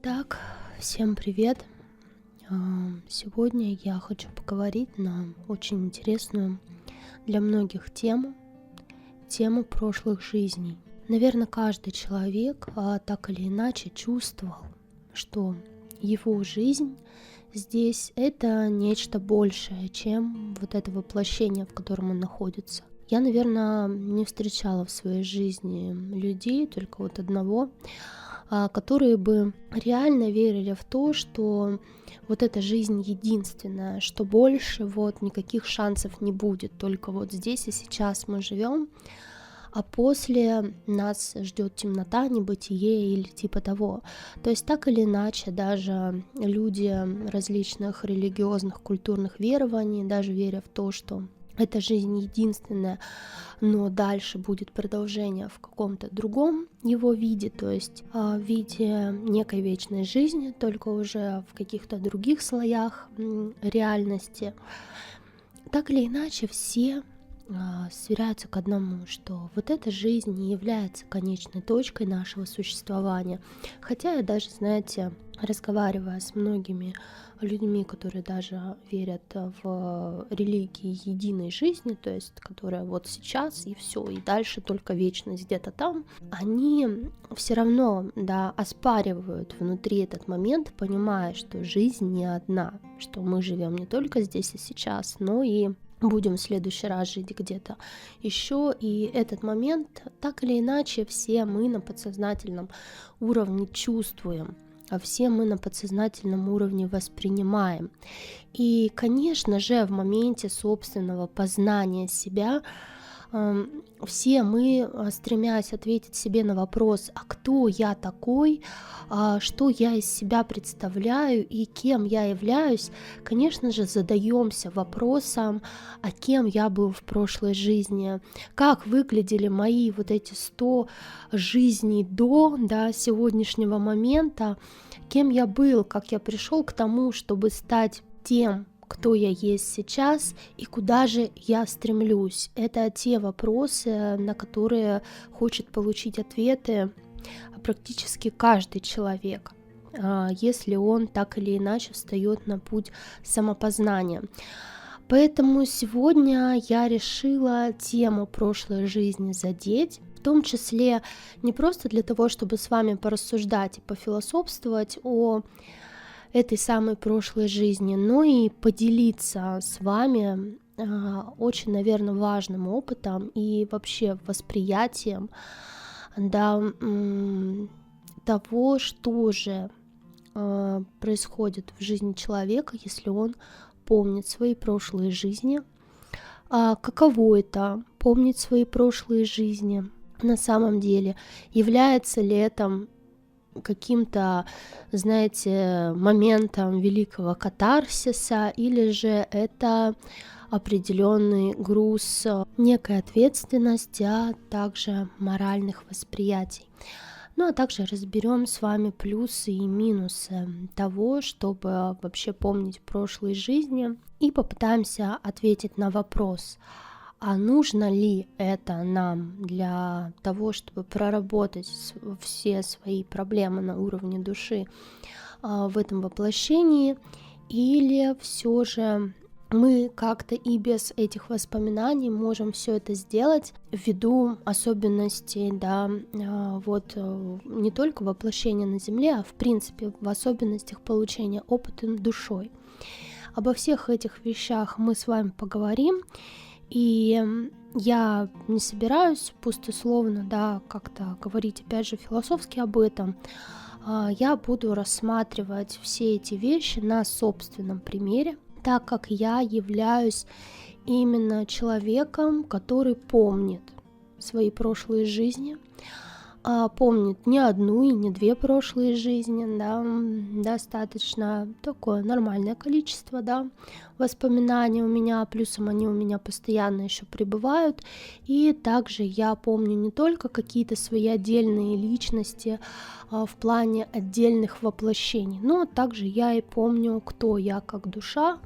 Так, всем привет. Сегодня я хочу поговорить на очень интересную для многих тему прошлых жизней. Наверное, каждый человек так или иначе чувствовал, что его жизнь здесь — это нечто большее, чем вот это воплощение, в котором он находится. Я, наверное, не встречала в своей жизни людей, только вот одного, которые бы реально верили в то, что вот эта жизнь единственная, что больше вот никаких шансов не будет, только вот здесь и сейчас мы живем, а после нас ждет темнота, небытие или типа того. То есть так или иначе, даже люди различных религиозных, культурных верований, даже веря в то, что эта жизнь единственная, но дальше будет продолжение в каком-то другом его виде, то есть в виде некой вечной жизни, только уже в каких-то других слоях реальности. Так или иначе, все свиряются к одному, что вот эта жизнь не является конечной точкой нашего существования. Хотя я даже, знаете, разговаривая с многими людьми, которые даже верят в религии единой жизни, то есть которая вот сейчас и все, и дальше только вечность где-то там, они все равно, да, оспаривают внутри этот момент, понимая, что жизнь не одна, что мы живем не только здесь и сейчас, но и будем в следующий раз жить где-то еще. И этот момент, так или иначе, все мы на подсознательном уровне чувствуем, а все мы на подсознательном уровне воспринимаем. И, конечно же, в моменте собственного познания себя все мы, стремясь ответить себе на вопрос, а кто я такой, что я из себя представляю и кем я являюсь, конечно же, задаемся вопросом, а кем я был в прошлой жизни, как выглядели мои вот эти 100 жизней до, да, сегодняшнего момента, кем я был, как я пришел к тому, чтобы стать тем, кто я есть сейчас и куда же я стремлюсь. Это те вопросы, на которые хочет получить ответы практически каждый человек, если он так или иначе встает на путь самопознания. Поэтому сегодня я решила тему прошлой жизни задеть, в том числе не просто для того, чтобы с вами порассуждать и пофилософствовать о этой самой прошлой жизни, но и поделиться с вами очень, наверное, важным опытом и вообще восприятием, да, того, что же происходит в жизни человека, если он помнит свои прошлые жизни, каково это помнить свои прошлые жизни на самом деле, является ли это каким-то, знаете, моментом великого катарсиса, или же это определенный груз некой ответственности, а также моральных восприятий. Ну а также разберем с вами плюсы и минусы того, чтобы вообще помнить прошлые жизни, и попытаемся ответить на вопрос, а нужно ли это нам для того, чтобы проработать все свои проблемы на уровне души в этом воплощении, или все же мы как-то и без этих воспоминаний можем все это сделать ввиду особенностей, да, вот не только воплощения на Земле, а в принципе в особенностях получения опыта душой. Обо всех этих вещах мы с вами поговорим. И я не собираюсь пустословно, да, как-то говорить, опять же, философски об этом. Я буду рассматривать все эти вещи на собственном примере, так как я являюсь именно человеком, который помнит свои прошлые жизни, помнит не одну и не две прошлые жизни, да, достаточно такое нормальное количество, да, воспоминаний у меня, плюсом они у меня постоянно еще пребывают, и также я помню не только какие-то свои отдельные личности в плане отдельных воплощений, но также я и помню, кто я как душа,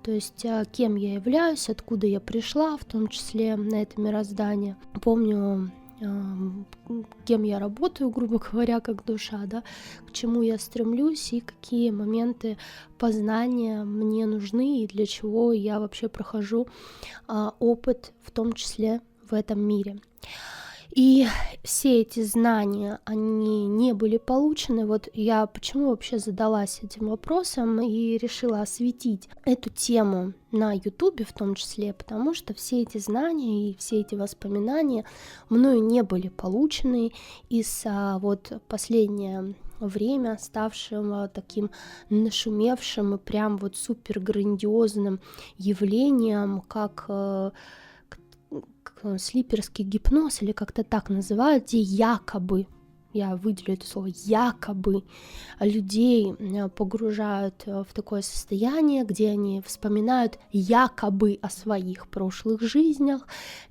то есть кем я являюсь, откуда я пришла, в том числе на это мироздание. Помню кем я работаю, грубо говоря, как душа, да, к чему я стремлюсь и какие моменты познания мне нужны и для чего я вообще прохожу опыт, в том числе в этом мире. И все эти знания, они не были получены. Вот я почему вообще задалась этим вопросом и решила осветить эту тему на Ютубе в том числе, потому что все эти знания и все эти воспоминания мною не были получены из вот последнее время ставшим таким нашумевшим и прям вот супер грандиозным явлением, как слиперский гипноз, или как-то так называют, где якобы, я выделю это слово, якобы людей погружают в такое состояние, где они вспоминают якобы о своих прошлых жизнях,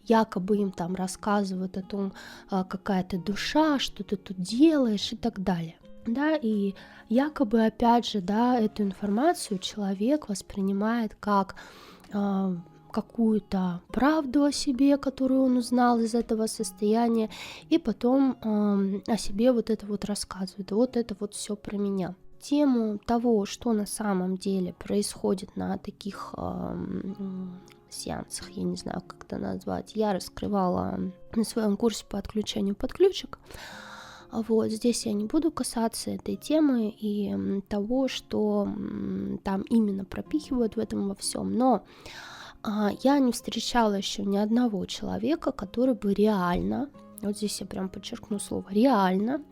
якобы им там рассказывают о том, какая ты душа, что ты тут делаешь и так далее. Да, и якобы, опять же, да, эту информацию человек воспринимает как какую-то правду о себе, которую он узнал из этого состояния, и потом о себе вот это вот рассказывает. Вот это вот все про меня. Тему того, что на самом деле происходит на таких сеансах, я не знаю, как это назвать, я раскрывала на своем курсе по отключению подключек. Вот здесь я не буду касаться этой темы и того, что там именно пропихивают в этом во всем, но я не встречала еще ни одного человека, который бы реально, вот здесь я прям подчеркну слово, реально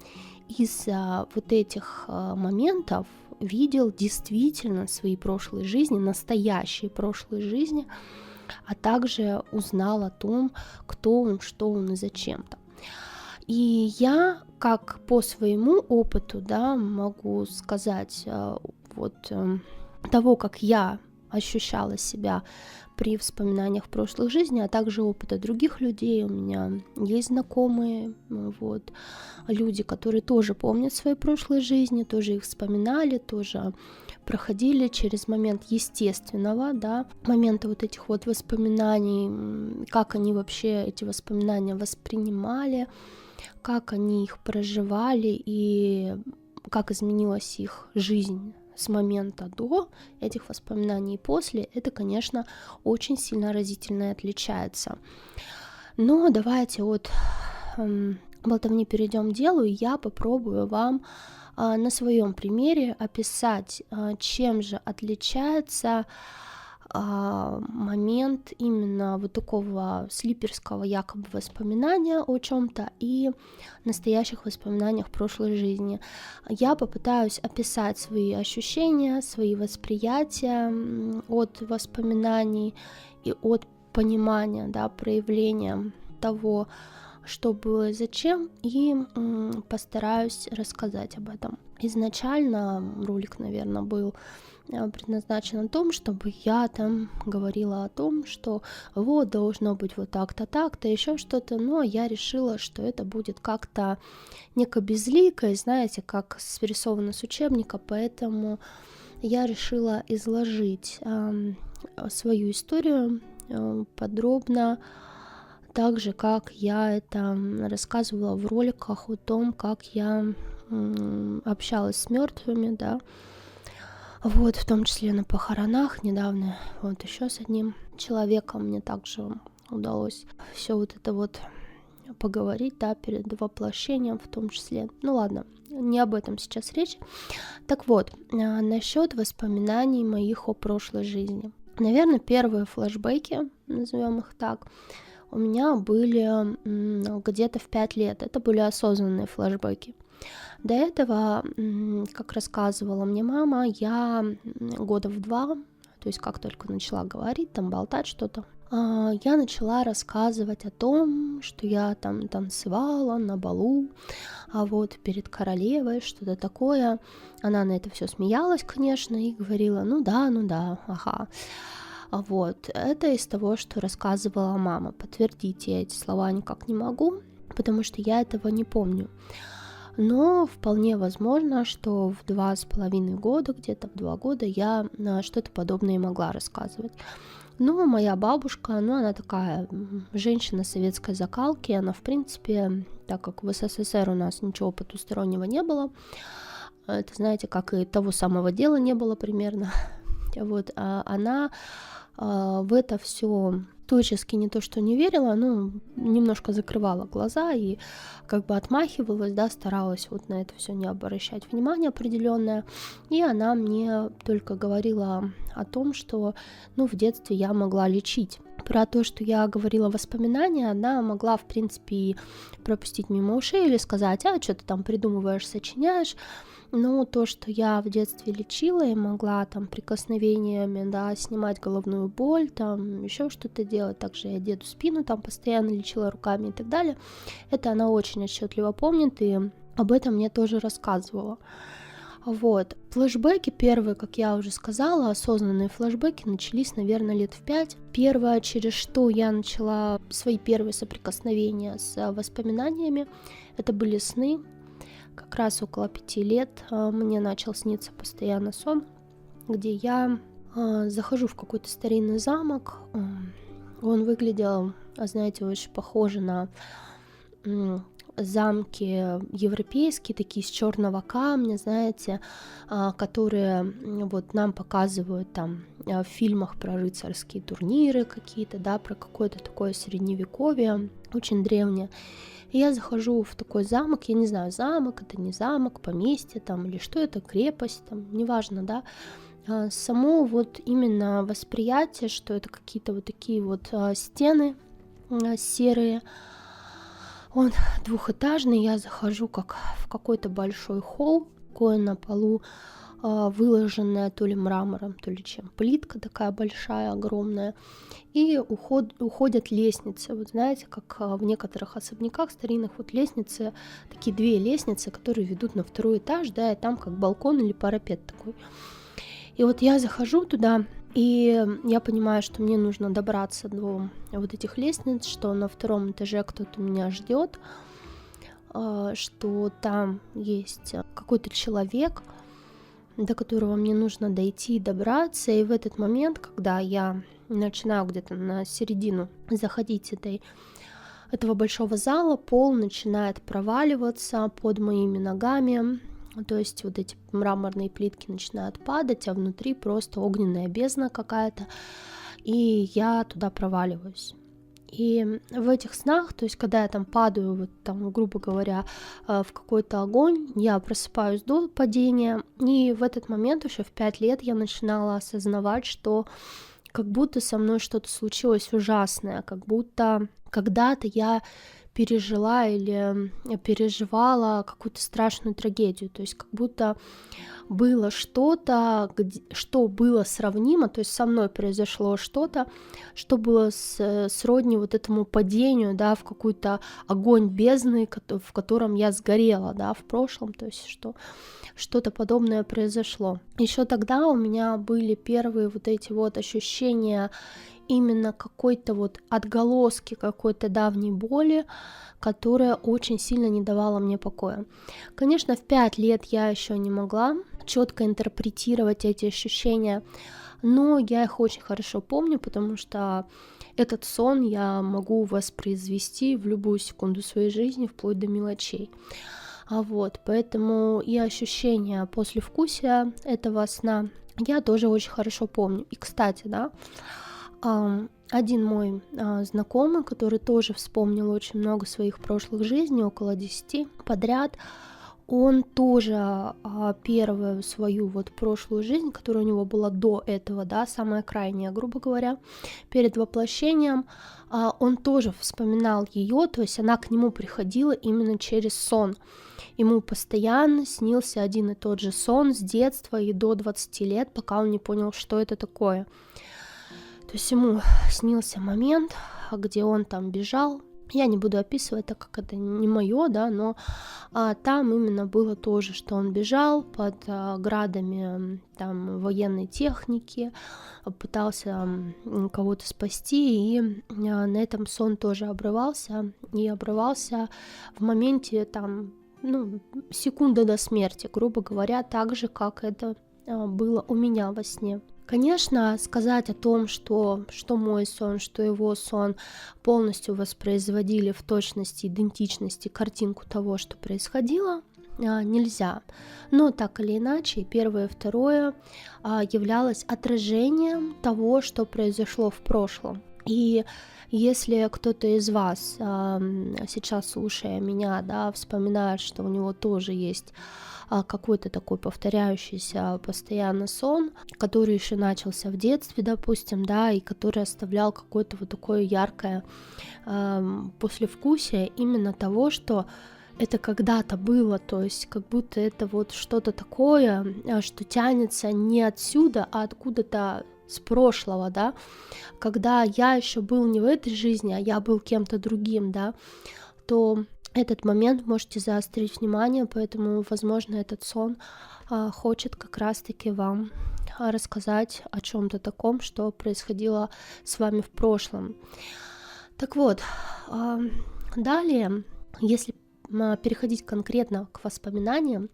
из вот этих моментов видел действительно свои прошлые жизни, настоящие прошлые жизни, а также узнал о том, кто он, что он и зачем-то. И я, как по своему опыту, да, могу сказать, вот того, как я ощущала себя при вспоминаниях прошлых жизней, а также опыта других людей. У меня есть знакомые, вот, люди, которые тоже помнят свои прошлые жизни, тоже их вспоминали, тоже проходили через момент естественного, да, момента вот этих вот воспоминаний, как они вообще эти воспоминания воспринимали, как они их проживали и как изменилась их жизнь с момента до этих воспоминаний и после, это, конечно, очень сильно разительно отличается. Но давайте от болтовни перейдем к делу, и я попробую вам на своем примере описать, чем же отличается момент именно вот такого слиперского якобы воспоминания о чем-то и настоящих воспоминаниях прошлой жизни. Я попытаюсь описать свои ощущения, свои восприятия от воспоминаний и от понимания, да, проявления того, что было и зачем, и постараюсь рассказать об этом. Изначально ролик, наверное, был предназначен о том, чтобы я там говорила о том, что вот должно быть вот так-то, так-то, еще что-то, но я решила, что это будет как-то неко безлико, знаете, как срисовано с учебника, поэтому я решила изложить свою историю подробно, так же, как я это рассказывала в роликах о том, как я общалась с мертвыми, да, вот, в том числе на похоронах недавно, вот еще с одним человеком мне также удалось все вот это вот поговорить, да, перед воплощением в том числе. Ну ладно, не об этом сейчас речь. Так вот, насчет воспоминаний моих о прошлой жизни. Наверное, первые флешбеки, назовем их так, у меня были где-то в 5 лет. Это были осознанные флешбеки. До этого, как рассказывала мне мама, я года в 2, то есть как только начала говорить, там болтать что-то, я начала рассказывать о том, что я там танцевала на балу, а вот перед королевой, что-то такое. Она на это все смеялась, конечно, и говорила, ну да, ага. Вот, это из того, что рассказывала мама. Подтвердить я эти слова никак не могу, потому что я этого не помню. Но вполне возможно, что в 2,5 года, где-то в 2 года я что-то подобное могла рассказывать. Но моя бабушка, ну, она такая женщина советской закалки, она, в принципе, так как в СССР у нас ничего потустороннего не было, это, знаете, как и того самого дела не было примерно, вот, она в это все стоически не то что не верила, но немножко закрывала глаза и как бы отмахивалась, да, старалась вот на это все не обращать внимания определенное. И она мне только говорила о том, что, ну, в детстве я могла лечить. Про то, что я говорила воспоминания, она могла, в принципе, и пропустить мимо ушей или сказать: а, что ты там придумываешь, сочиняешь. Но то, что я в детстве лечила и могла там прикосновениями, да, снимать головную боль, там еще что-то делать, также я деду спину там постоянно лечила руками и так далее, это она очень отчетливо помнит и об этом мне тоже рассказывала. Вот. Флэшбэки первые, как я уже сказала, осознанные флэшбэки начались, наверное, лет в 5. Первое, через что я начала свои первые соприкосновения с воспоминаниями, это были сны. Как раз около 5 лет мне начал сниться постоянно сон, где я захожу в какой-то старинный замок. Он выглядел, знаете, очень похоже на замки европейские, такие из черного камня, знаете, которые вот нам показывают там в фильмах про рыцарские турниры какие-то, да, про какое-то такое средневековье, очень древнее. И я захожу в такой замок, я не знаю, замок, это не замок, поместье там, или что это, крепость, там, неважно, да. Само вот именно восприятие, что это какие-то вот такие вот стены серые, он двухэтажный, я захожу как в какой-то большой холл, такое на полу выложенная то ли мрамором, то ли чем, плитка такая большая, огромная, и уходят лестницы, вот знаете, как в некоторых особняках старинных, вот лестницы, такие 2 лестницы, которые ведут на 2-й этаж, да, и там как балкон или парапет такой. И вот я захожу туда, и я понимаю, что мне нужно добраться до вот этих лестниц, что на 2-м этаже кто-то меня ждет, что там есть какой-то человек, до которого мне нужно дойти и добраться. И в этот момент, когда я начинаю где-то на середину заходить этого большого зала, пол начинает проваливаться под моими ногами, то есть вот эти мраморные плитки начинают падать, а внутри просто огненная бездна какая-то, и я туда проваливаюсь. И в этих снах, то есть когда я там падаю, вот там, грубо говоря, в какой-то огонь, я просыпаюсь до падения, и в этот момент еще в 5 лет я начинала осознавать, что как будто со мной что-то случилось ужасное, как будто когда-то я пережила или переживала какую-то страшную трагедию, то есть как будто было что-то, что было сравнимо, то есть со мной произошло что-то, что было сродни вот этому падению, да, в какой-то огонь бездны, в котором я сгорела, да, в прошлом, то есть что-то подобное произошло. Еще тогда у меня были первые вот эти вот ощущения именно какой-то вот отголоски какой-то давней боли, которая очень сильно не давала мне покоя. Конечно, в 5 лет я еще не могла четко интерпретировать эти ощущения, но я их очень хорошо помню, потому что этот сон я могу воспроизвести в любую секунду своей жизни, вплоть до мелочей. Вот, поэтому и ощущения послевкусия этого сна я тоже очень хорошо помню. И, кстати, да, один мой знакомый, который тоже вспомнил очень много своих прошлых жизней, около 10 подряд, он тоже первую свою вот прошлую жизнь, которая у него была до этого, да, самая крайняя, грубо говоря, перед воплощением, он тоже вспоминал ее, то есть она к нему приходила именно через сон. Ему постоянно снился один и тот же сон с детства и до 20 лет, пока он не понял, что это такое. То есть ему снился момент, где он там бежал. Я не буду описывать, так как это не мое, да, но там именно было тоже, что он бежал под градами там военной техники, пытался кого-то спасти, и на этом сон тоже обрывался, и обрывался в моменте там, секунда до смерти, грубо говоря, так же, как это было у меня во сне. Конечно, сказать о том, что мой сон, что его сон полностью воспроизводили в точности, идентичности картинку того, что происходило, нельзя. Но так или иначе, и первое, и второе являлось отражением того, что произошло в прошлом. И если кто-то из вас сейчас, слушая меня, да, вспоминает, что у него тоже есть какой-то такой повторяющийся постоянно сон, который еще начался в детстве, допустим, да, и который оставлял какое-то вот такое яркое послевкусие именно того, что это когда-то было, то есть как будто это вот что-то такое, что тянется не отсюда, а откуда-то с прошлого, да, когда я еще был не в этой жизни, а я был кем-то другим, да, то этот момент можете заострить внимание, поэтому, возможно, этот сон хочет как раз-таки вам рассказать о чем-то таком, что происходило с вами в прошлом. Так вот, далее, если переходить конкретно к воспоминаниям,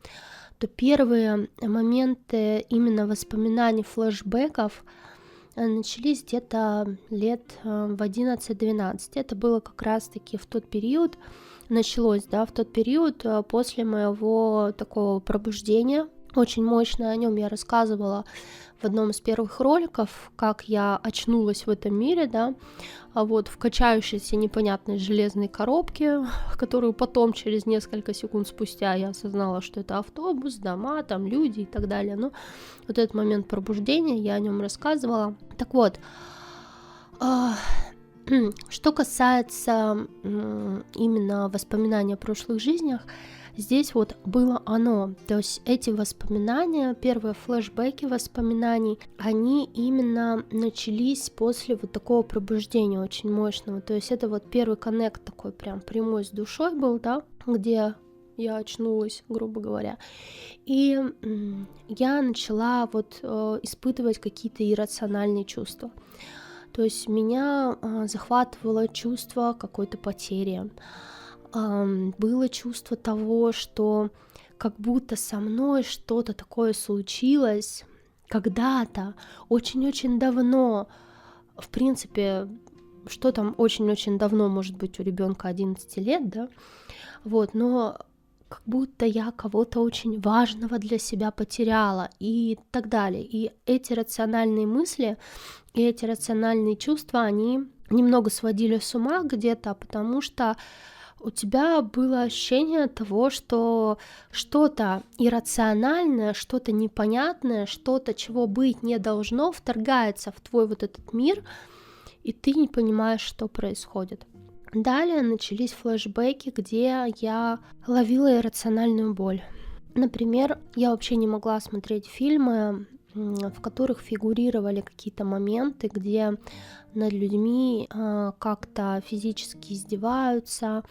то первые моменты именно воспоминаний, флешбеков начались где-то лет в 11-12. Это было как раз-таки в тот период, началось, да, в тот период после моего такого пробуждения. Очень мощно о нем я рассказывала в одном из первых роликов, как я очнулась в этом мире, да, в качающейся непонятной железной коробке, которую потом через несколько секунд спустя я осознала, что это автобус, дома, там люди и так далее. Но вот этот момент пробуждения, я о нем рассказывала. Так вот, что касается именно воспоминаний о прошлых жизнях, здесь вот было оно, то есть эти воспоминания, первые флешбеки воспоминаний, они именно начались после вот такого пробуждения очень мощного, то есть это вот первый коннект такой прям прямой с душой был, да, где я очнулась, грубо говоря, и я начала вот испытывать какие-то иррациональные чувства. То есть меня захватывало чувство какой-то потери. Было чувство того, что как будто со мной что-то такое случилось когда-то, очень-очень давно. В принципе, что там очень-очень давно может быть у ребенка 11 лет, да? Но как будто я кого-то очень важного для себя потеряла и так далее. И эти рациональные мысли и эти рациональные чувства, они немного сводили с ума где-то, потому что у тебя было ощущение того, что что-то иррациональное, что-то непонятное, что-то, чего быть не должно, вторгается в твой вот этот мир, и ты не понимаешь, что происходит. Далее начались флешбеки, где я ловила иррациональную боль. Например, я вообще не могла смотреть фильмы, в которых фигурировали какие-то моменты, где над людьми как-то физически издеваются,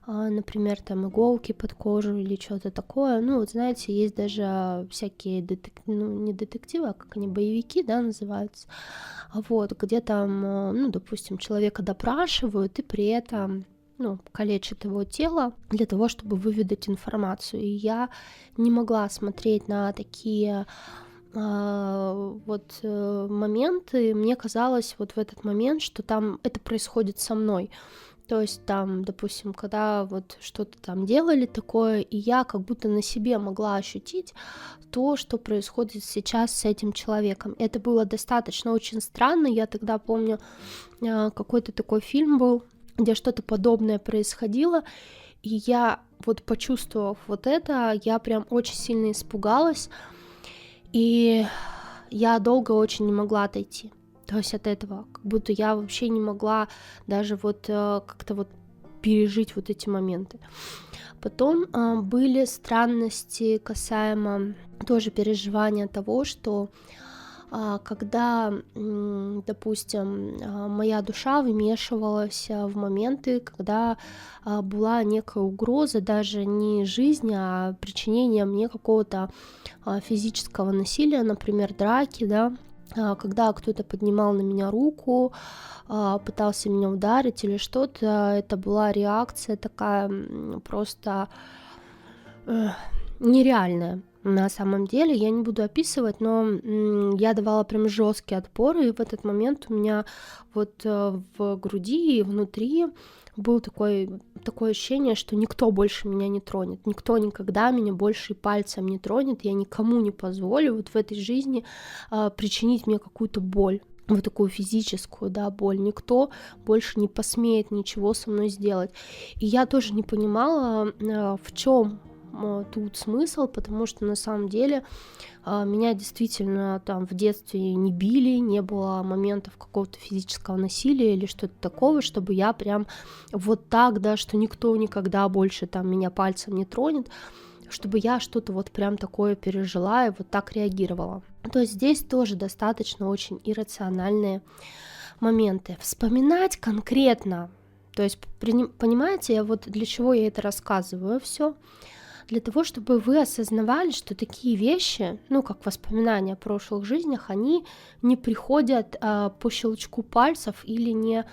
например, там иголки под кожу или что-то такое. Знаете, есть даже всякие не детективы, а как они, боевики, да, называются, где там, допустим, человека допрашивают и при этом калечат его тело для того, чтобы выведать информацию. И я не могла смотреть на такие моменты. Мне казалось вот в этот момент, что там это происходит со мной. То есть там, допустим, когда вот что-то там делали такое, и я как будто на себе могла ощутить то, что происходит сейчас с этим человеком. Это было достаточно очень странно. Я тогда помню, какой-то такой фильм был, где что-то подобное происходило, и я вот почувствовав вот это, я прям очень сильно испугалась, и я долго очень не могла отойти. То есть от этого, как будто я вообще не могла даже как-то пережить вот эти моменты. Потом были странности касаемо тоже переживания того, что когда, допустим, моя душа вмешивалась в моменты, когда была некая угроза даже не жизни, а причинения мне какого-то физического насилия, например, драки, да, когда кто-то поднимал на меня руку, пытался меня ударить или что-то, это была реакция такая просто нереальная. На самом деле, я не буду описывать, но я давала прям жесткий отпор, и в этот момент у меня вот в груди и внутри было такое ощущение, что никто больше меня не тронет, никто никогда меня больше и пальцем не тронет, я никому не позволю вот в этой жизни причинить мне какую-то боль. Вот такую физическую, да, боль. Никто больше не посмеет ничего со мной сделать. И я тоже не понимала, в чем тут смысл, потому что на самом деле меня действительно там в детстве не били, не было моментов какого-то физического насилия или что-то такого, чтобы я прям вот так, да, что никто никогда больше там меня пальцем не тронет, чтобы я что-то вот прям такое пережила и вот так реагировала. То есть здесь тоже достаточно очень иррациональные моменты. Вспоминать конкретно, то есть, понимаете, вот для чего я это рассказываю все, для того, чтобы вы осознавали, что такие вещи, ну, как воспоминания о прошлых жизнях, они не приходят по щелчку пальцев или не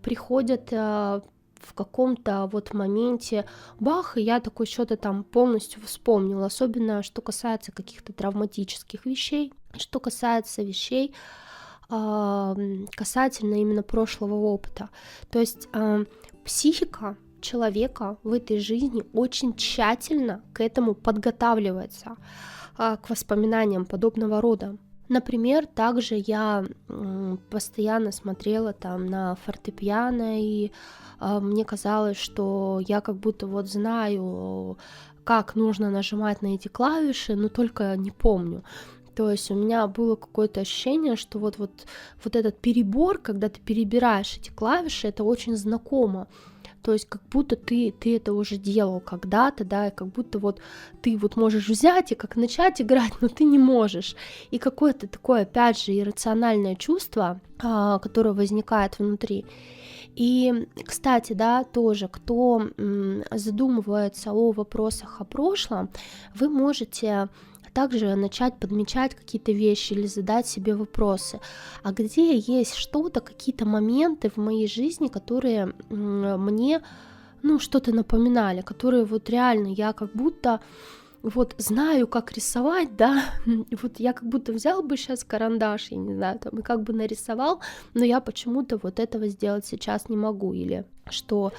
приходят в каком-то вот моменте бах, и я такой что-то там полностью вспомнила, особенно что касается каких-то травматических вещей, что касается вещей касательно именно прошлого опыта. То есть психика человека в этой жизни очень тщательно к этому подготавливается, к воспоминаниям подобного рода. Например, также я постоянно смотрела там на фортепиано, и мне казалось, что я как будто вот знаю, как нужно нажимать на эти клавиши, но только не помню. То есть у меня было какое-то ощущение, что вот этот перебор, когда ты перебираешь эти клавиши, это очень знакомо. То есть как будто ты это уже делал когда-то, да, и как будто вот ты вот можешь взять и как начать играть, но ты не можешь. И какое-то такое, опять же, иррациональное чувство, которое возникает внутри. И, кстати, да, тоже, кто задумывается о вопросах о прошлом, вы можете также начать подмечать какие-то вещи или задать себе вопросы, а где есть что-то, какие-то моменты в моей жизни, которые мне, ну, что-то напоминали, которые вот реально я как будто вот знаю, как рисовать, да, вот я как будто взял бы сейчас карандаш, я не знаю, там, и как бы нарисовал, но я почему-то вот этого сделать сейчас не могу, или что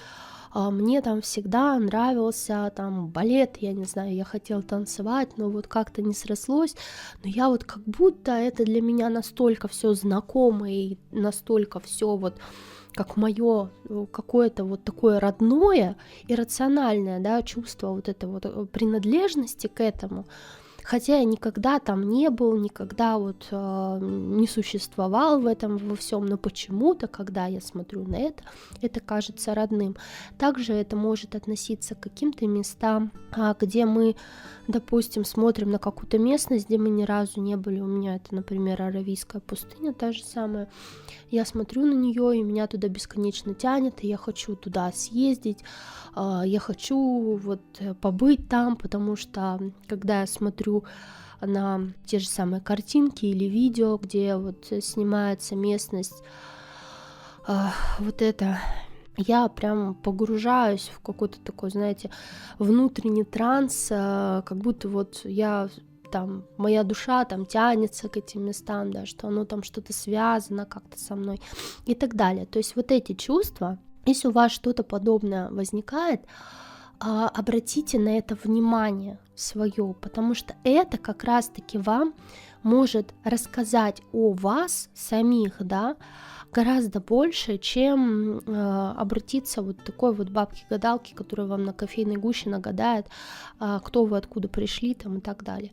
мне там всегда нравился там балет, я не знаю, я хотела танцевать, но вот как-то не срослось, но я вот как будто это для меня настолько все знакомо и настолько все вот как мое какое-то вот такое родное, иррациональное, да, чувство вот это вот принадлежности к этому, хотя я никогда там не был, никогда вот не существовал в этом во всем, но почему-то, когда я смотрю на это кажется родным. Также это может относиться к каким-то местам, где мы, допустим, смотрим на какую-то местность, где мы ни разу не были. У меня это, например, Аравийская пустыня, та же самая. Я смотрю на нее, и меня туда бесконечно тянет, и я хочу туда съездить, я хочу вот побыть там, потому что когда я смотрю на те же самые картинки или видео, где вот снимается местность, вот это, я прям погружаюсь в какой-то такой, знаете, внутренний транс, как будто вот я там, моя душа там тянется к этим местам, да, что оно там что-то связано как-то со мной и так далее. То есть вот эти чувства, если у вас что-то подобное возникает, обратите на это внимание свое, потому что это как раз-таки вам может рассказать о вас самих, да, гораздо больше, чем обратиться вот такой вот бабке-гадалке, которая вам на кофейной гуще нагадает, кто вы, откуда пришли там и так далее.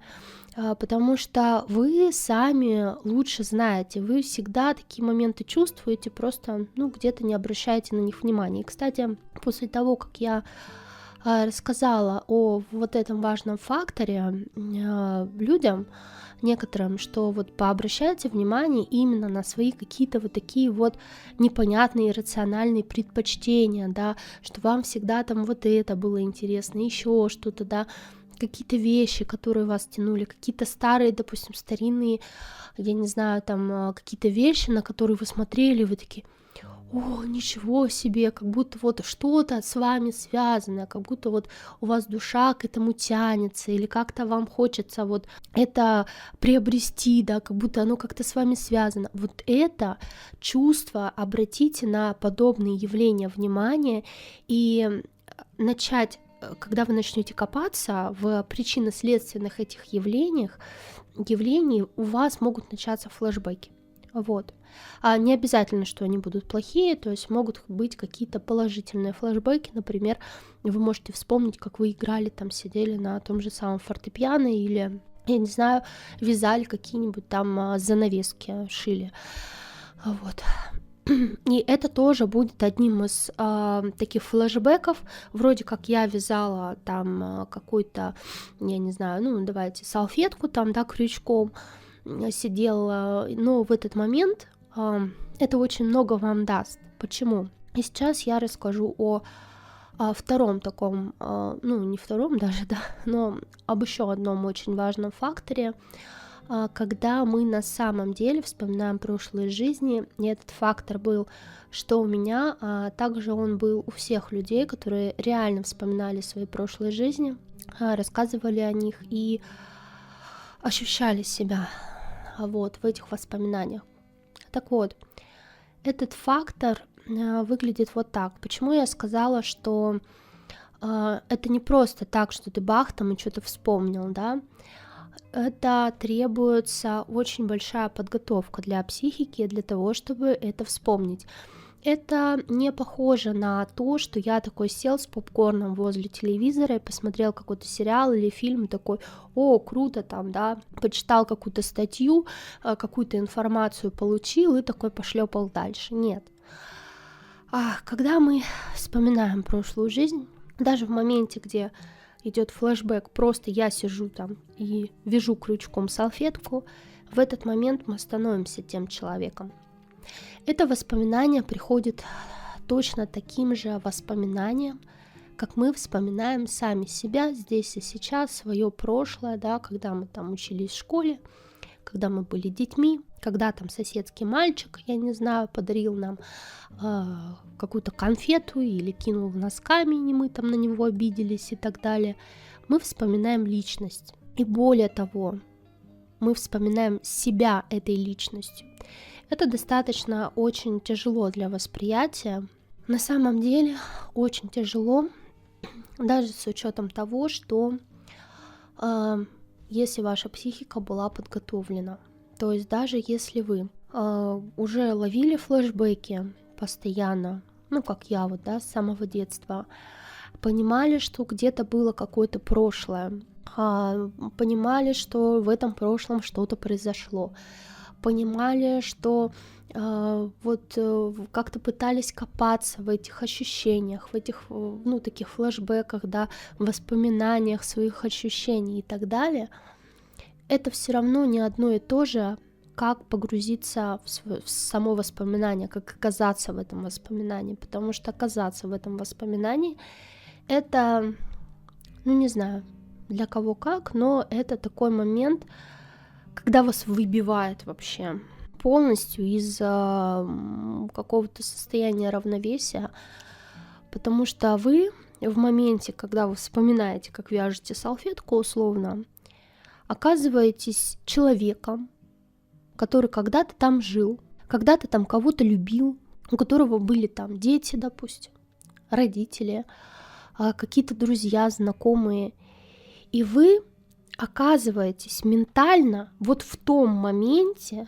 Потому что вы сами лучше знаете, вы всегда такие моменты чувствуете, просто где-то не обращаете на них внимания. И, кстати, после того, как я рассказала о вот этом важном факторе людям, некоторым, что вот пообращайте внимание именно на свои какие-то вот такие вот непонятные рациональные предпочтения, да, что вам всегда там вот это было интересно, еще что-то, да, какие-то вещи, которые вас тянули, какие-то старые, допустим, старинные, я не знаю, там какие-то вещи, на которые вы смотрели, вы такие: о, ничего себе, как будто вот что-то с вами связано, как будто вот у вас душа к этому тянется, или как-то вам хочется вот это приобрести, да, как будто оно как-то с вами связано. Вот это чувство обратите на подобные явления внимание и начать, когда вы начнете копаться в причинно-следственных этих явлений, у вас могут начаться флешбеки. Вот. А не обязательно, что они будут плохие, то есть могут быть какие-то положительные флешбеки. Например, вы можете вспомнить, как вы играли, там сидели на том же самом фортепиано или, я не знаю, вязали какие-нибудь там занавески, шили. Вот. И это тоже будет одним из таких флешбеков. Вроде как я вязала там какую-то, я не знаю, ну давайте салфетку там, да, крючком, сидела, но в этот момент это очень много вам даст. Почему? И сейчас я расскажу о втором таком, ну не втором даже, да, но об еще одном очень важном факторе, когда мы на самом деле вспоминаем прошлые жизни, и этот фактор был, что у меня, а также он был у всех людей, которые реально вспоминали свои прошлые жизни, рассказывали о них и ощущали себя вот в этих воспоминаниях. Так вот, этот фактор выглядит вот так. Почему я сказала, что это не просто так, что ты бах там и что-то вспомнил, да? Это требуется очень большая подготовка для психики, для того, чтобы это вспомнить. Это не похоже на то, что я такой сел с попкорном возле телевизора и посмотрел какой-то сериал или фильм, такой, о, круто там, да, почитал какую-то статью, какую-то информацию получил и такой пошлепал дальше. Нет. Когда мы вспоминаем прошлую жизнь, даже в моменте, где идет флешбэк, просто я сижу там и вяжу крючком салфетку, в этот момент мы становимся тем человеком. Это воспоминание приходит точно таким же воспоминанием, как мы вспоминаем сами себя здесь и сейчас, свое прошлое, да, когда мы там учились в школе, когда мы были детьми, когда там соседский мальчик, я не знаю, подарил нам какую-то конфету или кинул в нас камень, и мы там на него обиделись и так далее. Мы вспоминаем личность. И более того, мы вспоминаем себя этой личностью. Это достаточно очень тяжело для восприятия. На самом деле очень тяжело, даже с учетом того, что если ваша психика была подготовлена. То есть даже если вы уже ловили флешбеки постоянно, ну как я вот, да, с самого детства, понимали, что где-то было какое-то прошлое, понимали, что в этом прошлом что-то произошло, понимали, что вот как-то пытались копаться в этих ощущениях, в этих, ну, таких флешбеках, да, воспоминаниях своих ощущений и так далее, это все равно не одно и то же, как погрузиться в само воспоминание, как оказаться в этом воспоминании, потому что оказаться в этом воспоминании — это, ну не знаю, для кого как, но это такой момент, когда вас выбивает вообще полностью из какого-то состояния равновесия, потому что вы в моменте, когда вы вспоминаете, как вяжете салфетку условно, оказываетесь человеком, который когда-то там жил, когда-то там кого-то любил, у которого были там дети, допустим, родители, какие-то друзья, знакомые, и вы оказываетесь ментально вот в том моменте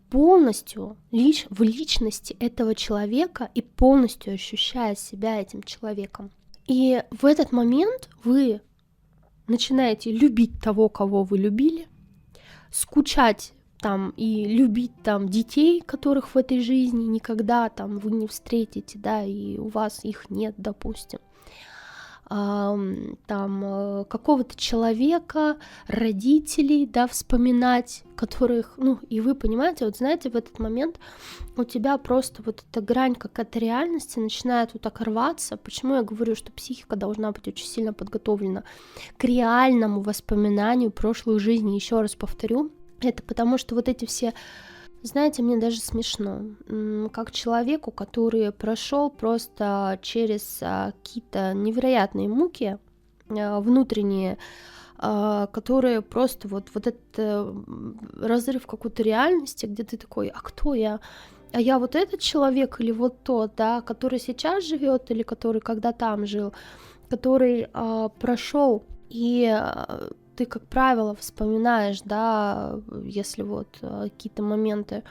полностью в личности этого человека и полностью ощущая себя этим человеком. И в этот момент вы начинаете любить того, кого вы любили, скучать там и любить там детей, которых в этой жизни никогда там вы не встретите, да, и у вас их нет, допустим, там какого-то человека, родителей, да, вспоминать, которых, ну, и вы понимаете, вот знаете, в этот момент у тебя просто вот эта грань какая-то реальности начинает вот так рваться. Почему я говорю, что психика должна быть очень сильно подготовлена к реальному воспоминанию прошлых жизней? Еще раз повторю, это потому что вот эти все Знаете, мне даже смешно, как человеку, который прошел просто через какие-то невероятные муки внутренние, которые просто вот этот разрыв какой-то реальности, где ты такой, а кто я? А я вот этот человек или вот тот, да, который сейчас живет или который когда там жил, который прошел и ты, как правило, вспоминаешь, да, если вот какие-то моменты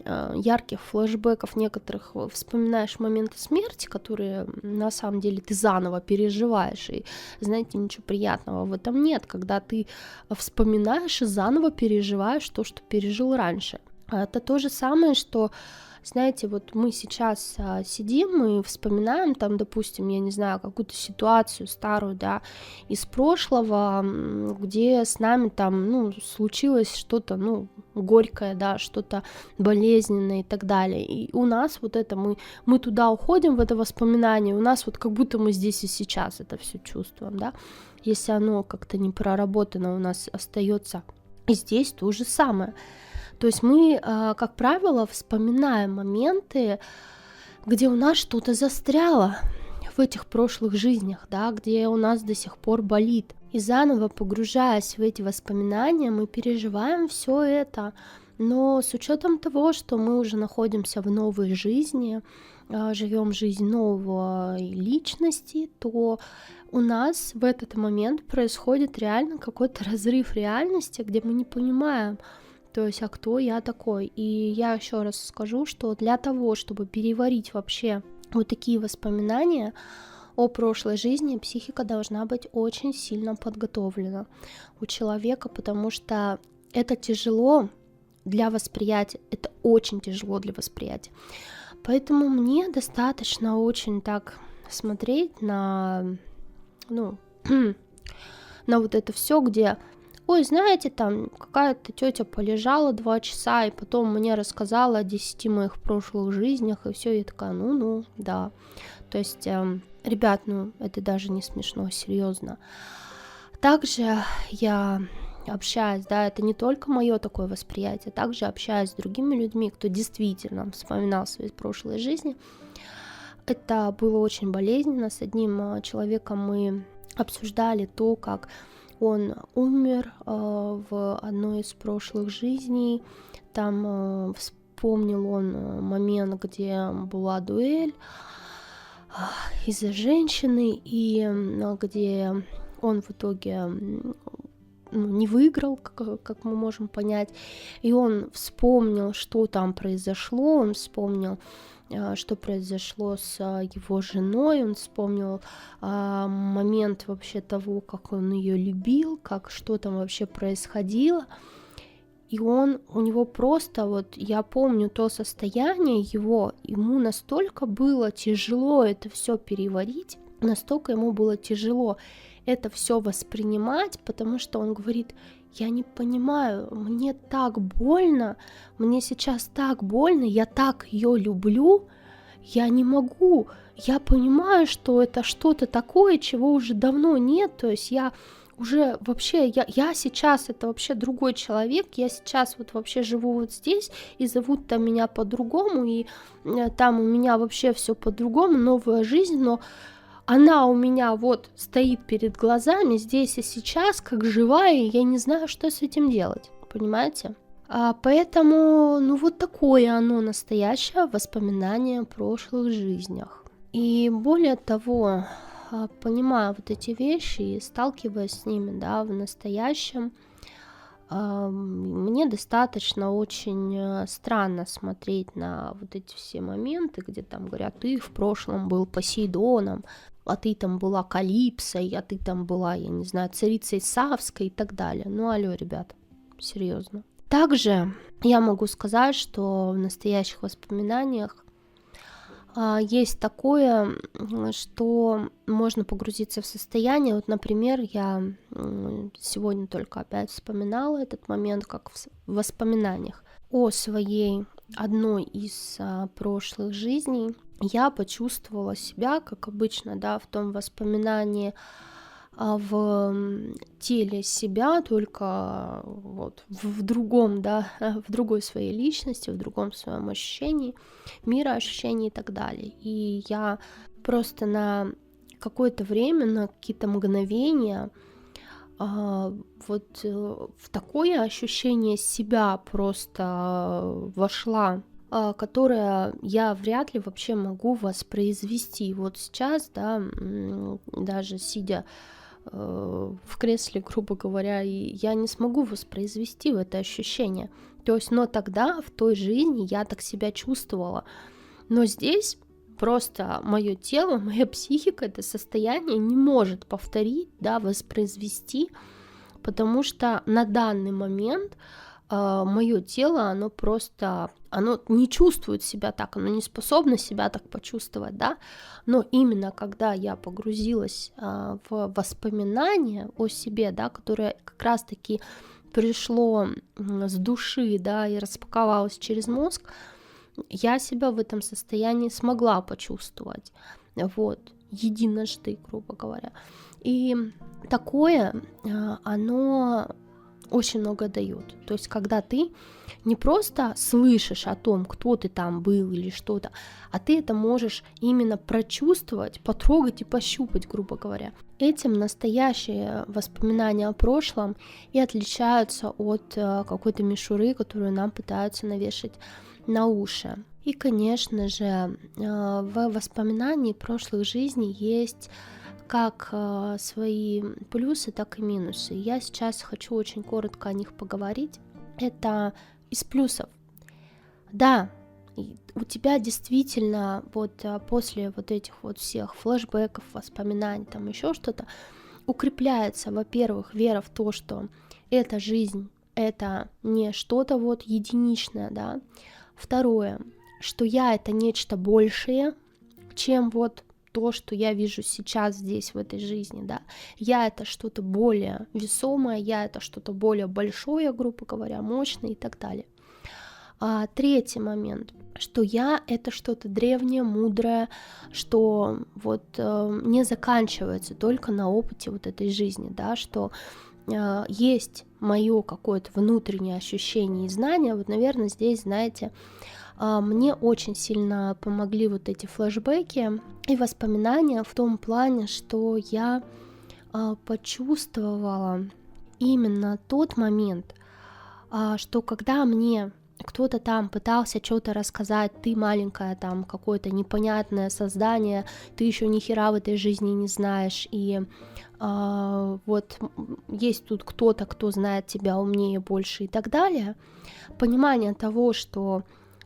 ярких флешбеков некоторых, вспоминаешь моменты смерти, которые на самом деле ты заново переживаешь, и, знаете, ничего приятного в этом нет, когда ты вспоминаешь и заново переживаешь то, что пережил раньше. Это то же самое, что, знаете, вот мы сейчас сидим и вспоминаем там, допустим, я не знаю, какую-то ситуацию старую, да, из прошлого, где с нами там, ну, случилось что-то, ну, горькое, да, что-то болезненное и так далее. И у нас вот это, мы туда уходим, в это воспоминание, у нас вот как будто мы здесь и сейчас это все чувствуем, да, если оно как-то не проработано у нас остается. И здесь то же самое. То есть мы, как правило, вспоминаем моменты, где у нас что-то застряло в этих прошлых жизнях, да, где у нас до сих пор болит. И заново погружаясь в эти воспоминания, мы переживаем все это. Но с учетом того, что мы уже находимся в новой жизни, живем жизнь новой личности, то у нас в этот момент происходит реально какой-то разрыв реальности, где мы не понимаем, то есть, а кто я такой? И я еще раз скажу, что для того, чтобы переварить вообще вот такие воспоминания о прошлой жизни, психика должна быть очень сильно подготовлена у человека, потому что это тяжело для восприятия, это очень тяжело для восприятия. Поэтому мне достаточно очень так смотреть на, ну, на вот это все, где ой, знаете, там какая-то тетя полежала 2 часа и потом мне рассказала о 10 моих прошлых жизнях, и все, я такая, ну, да. То есть, ребят, ну, это даже не смешно, серьезно. Также я общаюсь, да, это не только мое такое восприятие, также общаюсь с другими людьми, кто действительно вспоминал свои прошлые жизни. Это было очень болезненно. С одним человеком мы обсуждали то, как он умер в одной из прошлых жизней. Там вспомнил он момент, где была дуэль из-за женщины, и где он в итоге не выиграл, как мы можем понять. И он вспомнил, что там произошло, он вспомнил, что произошло с его женой, он вспомнил момент вообще того, как он ее любил, как что там вообще происходило. И у него просто, вот я помню то состояние его, ему настолько было тяжело это все переварить, настолько ему было тяжело это все воспринимать, потому что он говорит, я не понимаю, мне так больно, мне сейчас так больно, я так ее люблю, я не могу, я понимаю, что это что-то такое, чего уже давно нет, то есть я уже вообще, я сейчас это вообще другой человек, я сейчас вот вообще живу вот здесь, и зовут там меня по-другому, и там у меня вообще все по-другому, новая жизнь, но она у меня вот стоит перед глазами здесь и сейчас, как живая, и я не знаю, что с этим делать, понимаете? Поэтому, ну вот такое оно настоящее воспоминание о прошлых жизнях. И более того, понимая вот эти вещи и сталкиваясь с ними, да, в настоящем, мне достаточно очень странно смотреть на вот эти все моменты, где там говорят, ты в прошлом был Посейдоном, а ты там была Калипсой, а ты там была, я не знаю, царицей Савской и так далее. Ну, алло, ребята, серьезно. Также я могу сказать, что в настоящих воспоминаниях есть такое, что можно погрузиться в состояние. Вот, например, я сегодня только опять вспоминала этот момент, как в воспоминаниях о своей одной из прошлых жизней. Я почувствовала себя, как обычно, да, в том воспоминании теле себя, только вот в другом, да, в другой своей личности, в другом своем ощущении, мироощущении и так далее. И я просто на какое-то время, на какие-то мгновения в такое ощущение себя просто вошла, которое я вряд ли вообще могу воспроизвести. Вот сейчас, да, даже сидя в кресле, грубо говоря, и я не смогу воспроизвести это ощущение. То есть, но тогда, в той жизни я так себя чувствовала. Но здесь просто мое тело, моя психика это состояние не может повторить, да, воспроизвести, потому что на данный момент мое тело, оно не чувствует себя так, оно не способно себя так почувствовать, да, но именно когда я погрузилась в воспоминания о себе, да, которое как раз-таки пришло с души, да, и распаковалось через мозг, я себя в этом состоянии смогла почувствовать, вот, единожды, грубо говоря, и такое, оно очень много дает. То есть, когда ты не просто слышишь о том, кто ты там был или что-то, а ты это можешь именно прочувствовать, потрогать и пощупать, грубо говоря. Этим настоящие воспоминания о прошлом и отличаются от какой-то мишуры, которую нам пытаются навешать на уши. И, конечно же, в воспоминании прошлых жизней есть как свои плюсы, так и минусы. Я сейчас хочу очень коротко о них поговорить. Это из плюсов. Да, у тебя действительно вот после вот этих вот всех флешбеков, воспоминаний, там еще что-то, укрепляется, во-первых, вера в то, что эта жизнь, это не что-то вот единичное, да. Второе, что я это нечто большее, чем вот то, что я вижу сейчас здесь, в этой жизни, да. Я это что-то более весомое, я это что-то более большое, грубо говоря, мощное и так далее. Третий момент, что я это что-то древнее, мудрое, что вот не заканчивается только на опыте вот этой жизни, да, что есть мое какое-то внутреннее ощущение и знание. Вот, наверное, здесь, знаете, мне очень сильно помогли вот эти флешбеки и воспоминания в том плане, что я почувствовала именно тот момент, что когда мне кто-то там пытался что-то рассказать, ты маленькое там какое-то непонятное создание, ты еще ни хера в этой жизни не знаешь, и вот есть тут кто-то, кто знает тебя умнее, больше и так далее, понимание того, что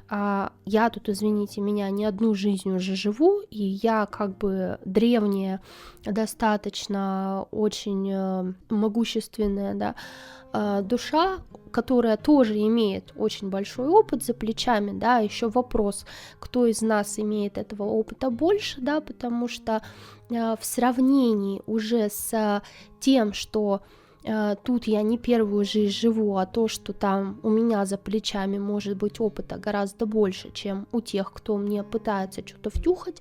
я тут, извините меня, не одну жизнь уже живу, и я как бы древняя, достаточно очень могущественная, да, душа, которая тоже имеет очень большой опыт за плечами, да, еще вопрос, кто из нас имеет этого опыта больше, да, потому что в сравнении уже с тем, что тут я не первую жизнь живу, а то, что там у меня за плечами может быть опыта гораздо больше, чем у тех, кто мне пытается что-то втюхать,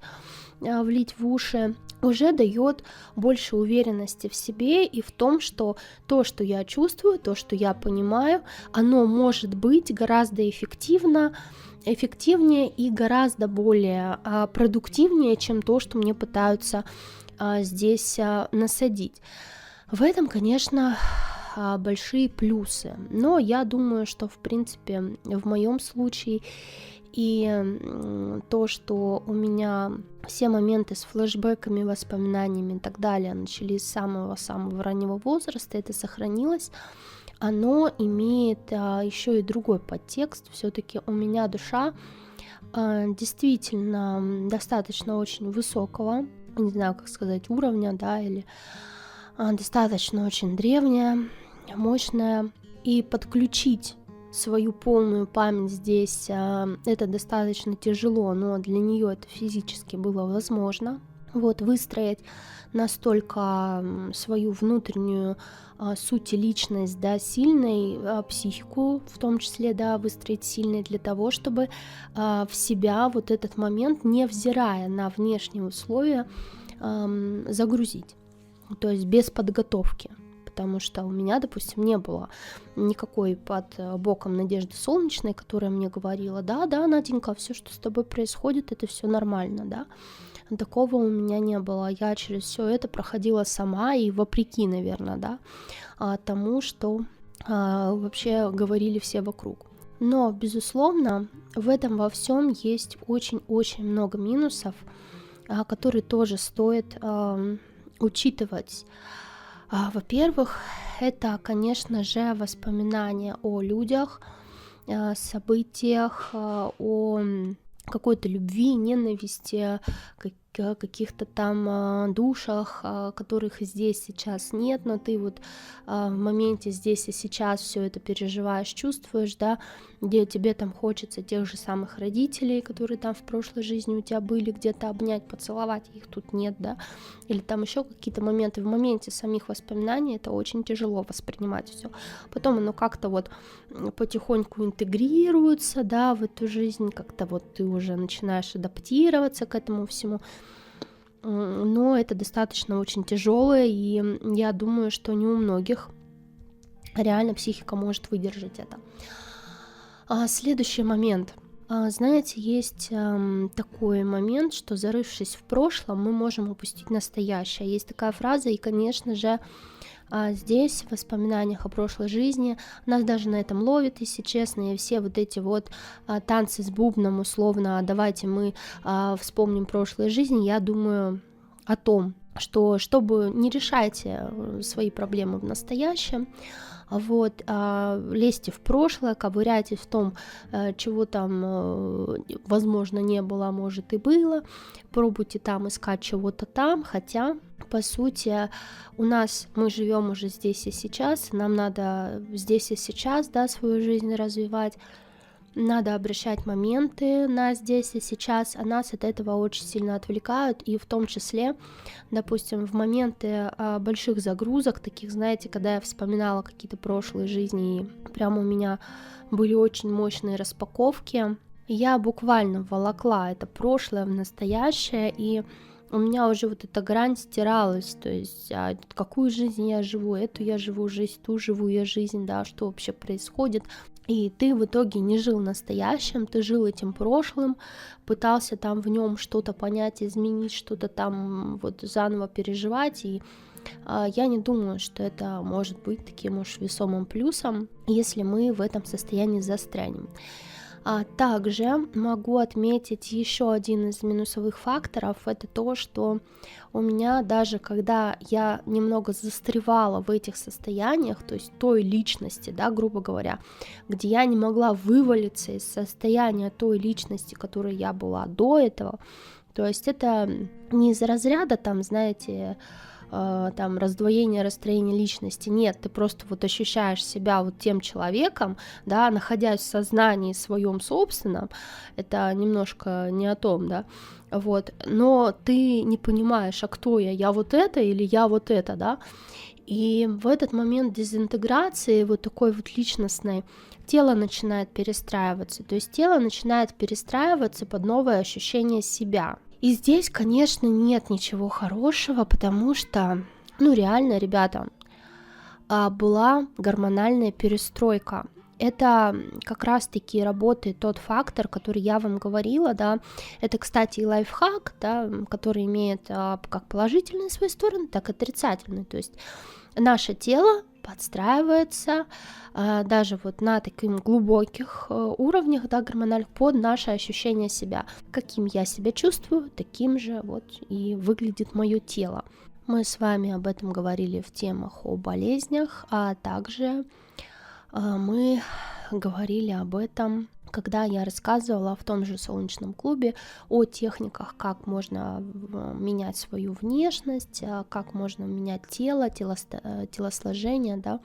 влить в уши, уже дает больше уверенности в себе и в том, что то, что я чувствую, то, что я понимаю, оно может быть гораздо эффективнее и гораздо более продуктивнее, чем то, что мне пытаются здесь насадить. В этом, конечно, большие плюсы, но я думаю, что, в принципе, в моем случае и то, что у меня все моменты с флешбеками, воспоминаниями и так далее начались с самого-самого раннего возраста, это сохранилось, оно имеет еще и другой подтекст. Все-таки у меня душа действительно достаточно очень высокого, не знаю, как сказать, уровня, да, или достаточно очень древняя, мощная, и подключить свою полную память здесь это достаточно тяжело, но для нее это физически было возможно. Вот, выстроить настолько свою внутреннюю суть и личность, да, сильной, психику в том числе, да, выстроить сильной для того, чтобы в себя вот этот момент, невзирая на внешние условия, загрузить. то есть без подготовки. Потому что у меня, допустим, не было никакой под боком Надежды Солнечной, которая мне говорила: да, Наденька, все, что с тобой происходит, это все нормально, да. Такого у меня не было. Я через все это проходила сама и вопреки, наверное, да, тому, что вообще говорили все вокруг. Но, безусловно, в этом во всем есть очень-очень много минусов, которые тоже стоит учитывать. Во-первых, это, конечно же, воспоминания о людях, событиях, о какой-то любви, ненависти, каких-то там душах, которых здесь сейчас нет, но ты вот в моменте здесь и сейчас все это переживаешь, чувствуешь, да, где тебе там хочется тех же самых родителей, которые там в прошлой жизни у тебя были, где-то обнять, поцеловать, их тут нет, да, или там еще какие-то моменты. В моменте самих воспоминаний это очень тяжело воспринимать все. Потом оно как-то вот потихоньку интегрируется, да, в эту жизнь, как-то вот ты уже начинаешь адаптироваться к этому всему. Но это достаточно очень тяжелое, и я думаю, что не у многих реально психика может выдержать это. Следующий момент. Знаете, есть такой момент, что, зарывшись в прошлом, мы можем упустить настоящее. Есть такая фраза, и, конечно же, здесь, в воспоминаниях о прошлой жизни, нас даже на этом ловит, если честно, и все вот эти вот танцы с бубном, условно, давайте мы вспомним прошлые жизни, я думаю о том, что чтобы не решайте свои проблемы в настоящем, вот, лезьте в прошлое, ковыряйтесь в том, чего там, возможно, не было, а может и было, пробуйте там искать чего-то там, хотя, по сути, мы живем уже здесь и сейчас, нам надо здесь и сейчас, да, свою жизнь развивать, надо обращать моменты на здесь и сейчас, а нас от этого очень сильно отвлекают, и в том числе, допустим, в моменты больших загрузок, таких, знаете, когда я вспоминала какие-то прошлые жизни, и прямо у меня были очень мощные распаковки, я буквально волокла это прошлое в настоящее, и у меня уже вот эта грань стиралась, то есть какую жизнь я живу, эту я живу жизнь, ту живу я жизнь, да, что вообще происходит. И ты в итоге не жил настоящим, ты жил этим прошлым, пытался там в нем что-то понять, изменить, что-то там вот заново переживать, и я не думаю, что это может быть таким уж весомым плюсом, если мы в этом состоянии застрянем. Также могу отметить еще один из минусовых факторов, это то, что у меня даже когда я немного застревала в этих состояниях, то есть той личности, да, грубо говоря, где я не могла вывалиться из состояния той личности, которой я была до этого, то есть это не из разряда, там, знаете, там раздвоение, расстроение личности, нет, ты просто вот ощущаешь себя вот тем человеком, да, находясь в сознании своем собственном, это немножко не о том, да, вот, но ты не понимаешь, а кто я вот это или я вот это, да, и в этот момент дезинтеграции вот такой вот личностной тело начинает перестраиваться, то есть тело начинает перестраиваться под новое ощущение себя. И здесь, конечно, нет ничего хорошего, потому что, реально, ребята, была гормональная перестройка. Это как раз-таки работает тот фактор, который я вам говорила, да, это, кстати, и лайфхак, да, который имеет как положительные свои стороны, так и отрицательные, то есть наше тело подстраивается даже вот на таких глубоких уровнях, да, гормональных, под наше ощущение себя. Каким я себя чувствую, таким же вот и выглядит мое тело. Мы с вами об этом говорили в темах о болезнях, а также мы говорили об этом, когда я рассказывала в том же солнечном клубе о техниках, как можно менять свою внешность, как можно менять телосложение, да,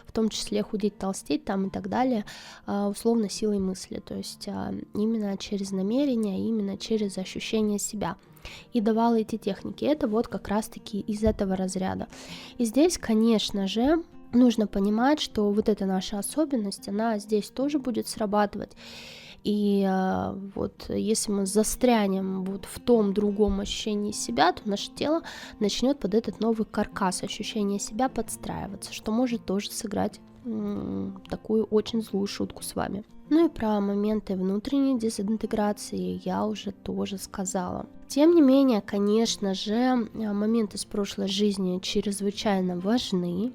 в том числе худеть, толстеть там и так далее, условно силой мысли, то есть именно через намерение, именно через ощущение себя. И давала эти техники. Это вот как раз-таки из этого разряда. И здесь, конечно же, нужно понимать, что вот эта наша особенность, она здесь тоже будет срабатывать. И вот если мы застрянем вот в том другом ощущении себя, то наше тело начнет под этот новый каркас ощущения себя подстраиваться, что может тоже сыграть такую очень злую шутку с вами. Ну и про моменты внутренней дезинтеграции я уже тоже сказала. Тем не менее, конечно же, моменты с прошлой жизни чрезвычайно важны.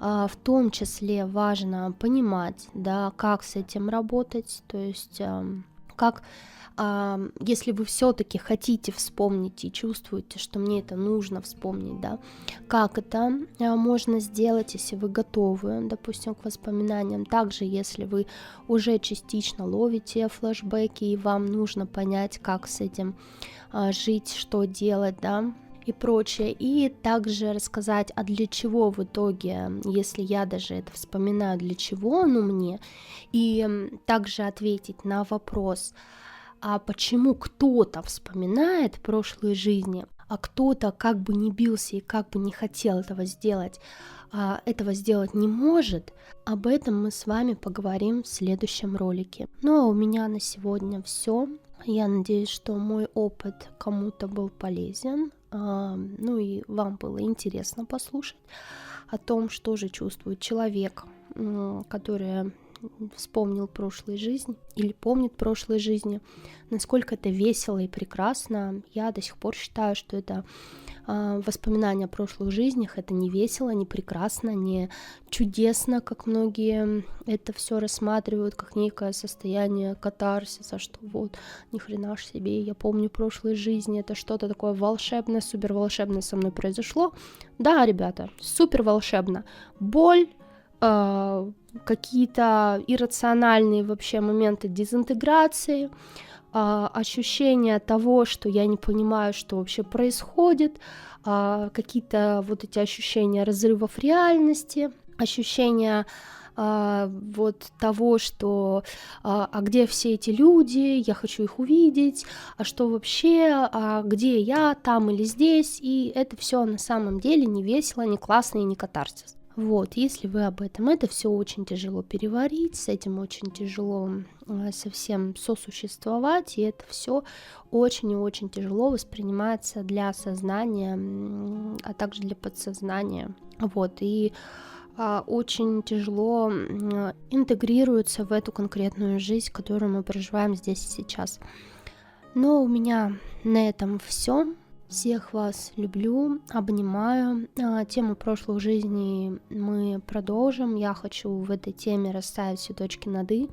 В том числе важно понимать, да, как с этим работать, то есть как, если вы все-таки хотите вспомнить и чувствуете, что мне это нужно вспомнить, да, как это можно сделать, если вы готовы, допустим, к воспоминаниям. Также, если вы уже частично ловите флешбеки и вам нужно понять, как с этим жить, что делать, да, и прочее, и также рассказать, а для чего в итоге, если я даже это вспоминаю, для чего оно мне, и также ответить на вопрос, а почему кто-то вспоминает прошлые жизни, а кто-то как бы не бился и как бы не хотел этого сделать не может. Об этом мы с вами поговорим в следующем ролике. Ну а у меня на сегодня все. Я надеюсь, что мой опыт кому-то был полезен. Ну и вам было интересно послушать о том, что же чувствует человек, который вспомнил прошлые жизни или помнит прошлые жизни, насколько это весело и прекрасно. Я до сих пор считаю, что это воспоминания о прошлых жизнях, это не весело, не прекрасно, не чудесно, как многие это все рассматривают, как некое состояние катарсиса, что вот, ни хрена ж себе, я помню прошлые жизни, это что-то такое волшебное, супер волшебное со мной произошло. Да, ребята, супер волшебно. Боль, какие-то иррациональные вообще моменты дезинтеграции, ощущение того, что я не понимаю, что вообще происходит, какие-то вот эти ощущения разрывов реальности, ощущения вот того, что а где все эти люди, я хочу их увидеть, а что вообще, а где я, там или здесь, и это все на самом деле не весело, не классно и не катарсис. Вот, если вы об этом, это все очень тяжело переварить, с этим очень тяжело совсем сосуществовать, и это все очень и очень тяжело воспринимается для сознания, а также для подсознания. Вот, и очень тяжело интегрируется в эту конкретную жизнь, которую мы проживаем здесь и сейчас. Но у меня на этом все. Всех вас люблю, обнимаю. Тему прошлых жизней мы продолжим. Я хочу в этой теме расставить все точки над «и»,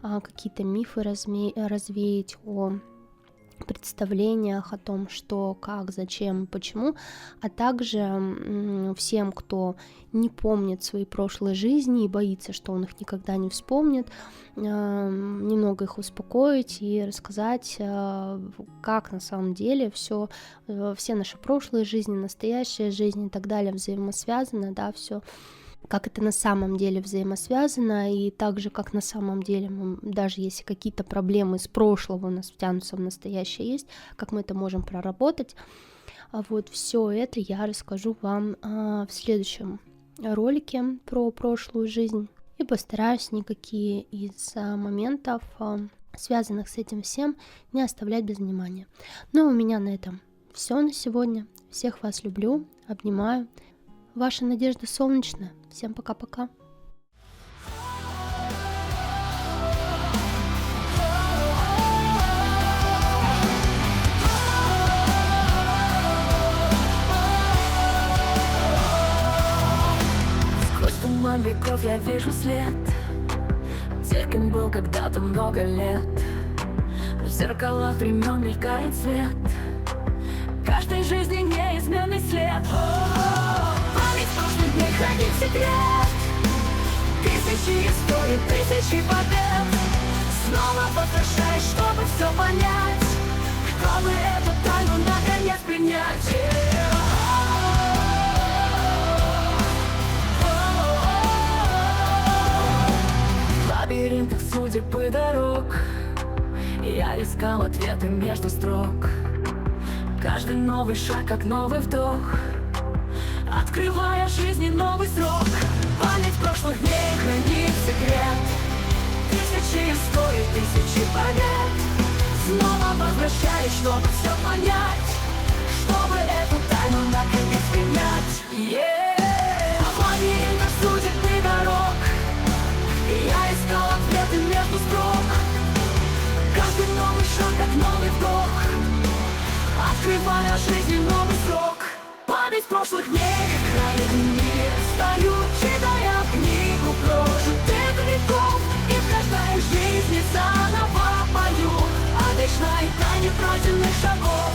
какие-то мифы развеять о представлениях о том, что, как, зачем, почему, а также всем, кто не помнит свои прошлые жизни и боится, что он их никогда не вспомнит, немного их успокоить и рассказать, как на самом деле все наши прошлые жизни, настоящая жизнь и так далее взаимосвязаны, да, все как это на самом деле взаимосвязано, и также как на самом деле, даже если какие-то проблемы из прошлого у нас втянутся в настоящее есть, как мы это можем проработать. Вот все это я расскажу вам в следующем ролике про прошлую жизнь, и постараюсь никакие из моментов, связанных с этим всем, не оставлять без внимания. Но у меня на этом все на сегодня. Всех вас люблю, обнимаю. Ваша Надежда Солнечная. Всем пока-пока. Сквозь туман веков я вижу след тех, кем был когда-то много лет. В зеркалах времен мелькает свет каждой жизни неизменный след. Память прошлых дней хранит секрет, тысячи историй, тысячи побед. Снова возвращаюсь, чтобы все понять, чтобы эту тайну наконец принять. В лабиринтах судеб и дорог я искал ответы между строк. Каждый новый шаг, как новый вдох, открывая жизни новый срок. Память прошлых дней хранит секрет. Тысячи историй, тысячи побед. Снова возвращаюсь, чтобы все понять, чтобы эту тайну наконец принять. Обмани нас судебный дорог, и я искал ответы между строк. Каждый новый шаг, как новый вдох, открывая жизни новый срок. Память прошлых дней хранит мир. Стою, читая книгу прожитых веков, и в каждой жизни заново пою о вечной тайне пройденных шагов.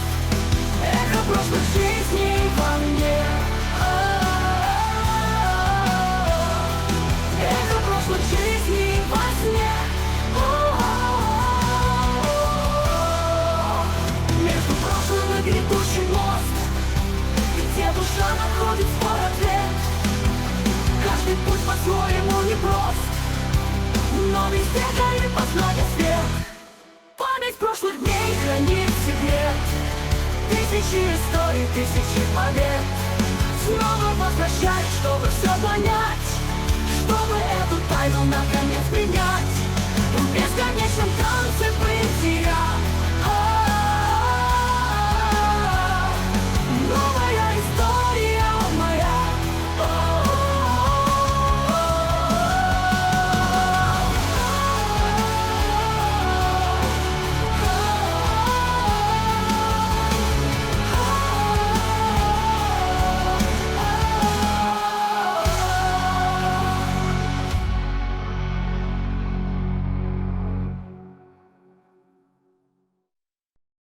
Эхо прошлых жизней во мне. Эхо прошлых жизней во сне. Между прошлым и грядущий мост, где душа находит свой ответ. Каждый путь по-своему непрост, но везде горит познание свет. Память прошлых дней хранит секрет. Тысячи историй, тысячи побед. Снова возвращаюсь, чтобы все понять, чтобы эту тайну наконец принять. В бесконечном танце